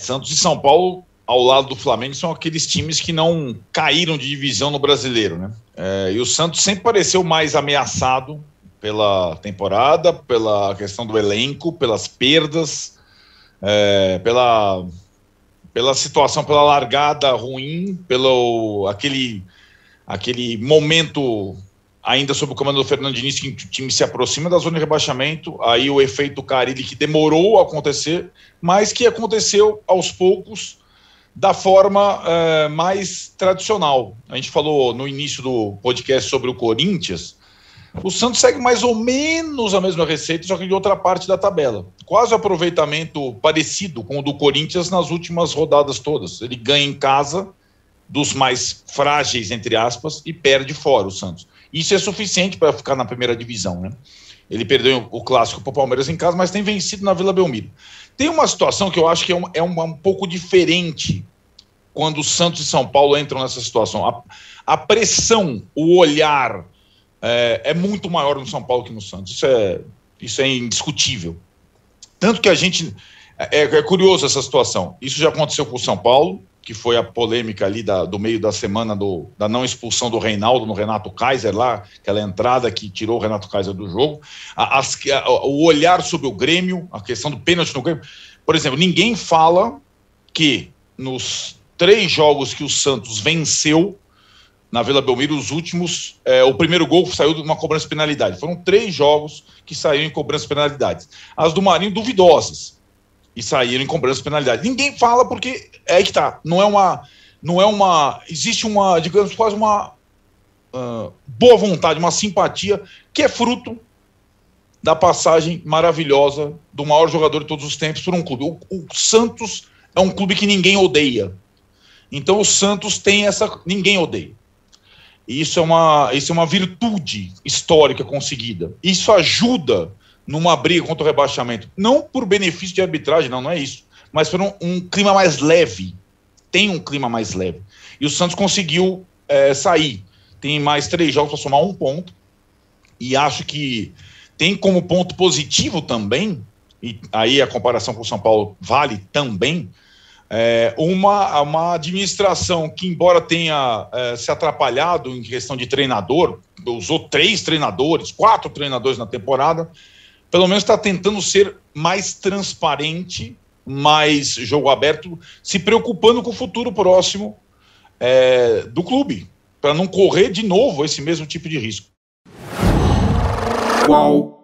Santos e São Paulo, ao lado do Flamengo, são aqueles times que não caíram de divisão no Brasileiro, né? E o Santos sempre pareceu mais ameaçado pela temporada, pela questão do elenco, pelas perdas, pela situação, pela largada ruim, pelo aquele momento ainda sob o comando do Fernando Diniz, que o time se aproxima da zona de rebaixamento, aí o efeito Carille, que demorou a acontecer, mas que aconteceu aos poucos, da forma mais tradicional. A gente falou no início do podcast sobre o Corinthians. O Santos segue mais ou menos a mesma receita, só que de outra parte da tabela. Quase um aproveitamento parecido com o do Corinthians nas últimas rodadas todas. Ele ganha em casa dos mais frágeis, entre aspas, e perde fora o Santos. Isso é suficiente para ficar na primeira divisão, né? Ele perdeu o clássico para o Palmeiras em casa, mas tem vencido na Vila Belmiro. Tem uma situação que eu acho que é um pouco diferente quando o Santos e São Paulo entram nessa situação. A pressão, o olhar é muito maior no São Paulo que no Santos. Isso é indiscutível. Tanto que a gente... É curioso essa situação. Isso já aconteceu com o São Paulo, que foi a polêmica ali do meio da semana da não expulsão do Reinaldo no Renato Kaiser lá, aquela entrada que tirou o Renato Kaiser do jogo, o olhar sobre o Grêmio, a questão do pênalti no Grêmio. Por exemplo, ninguém fala que nos 3 jogos que o Santos venceu na Vila Belmiro, os últimos, o primeiro gol saiu de uma cobrança de penalidade. Foram 3 jogos que saíram em cobrança de penalidades. As do Marinho, duvidosas, e saíram em cobrança de penalidade. Ninguém fala porque é aí que tá. Não é uma existe uma, digamos, quase uma boa vontade, uma simpatia que é fruto da passagem maravilhosa do maior jogador de todos os tempos por um clube. O Santos é um clube que ninguém odeia. Então o Santos tem ninguém odeia. E isso é uma virtude histórica conseguida. Isso ajuda numa briga contra o rebaixamento, não por benefício de arbitragem, não é isso, mas por um clima mais leve. Tem um clima mais leve. E o Santos conseguiu sair. Tem mais 3 jogos para somar 1 ponto, e acho que tem como ponto positivo também, e aí a comparação com o São Paulo vale também, uma administração que, embora tenha se atrapalhado em questão de treinador, usou 3 treinadores, 4 treinadores na temporada, pelo menos está tentando ser mais transparente, mais jogo aberto, se preocupando com o futuro próximo do clube, para não correr de novo esse mesmo tipo de risco. Qual?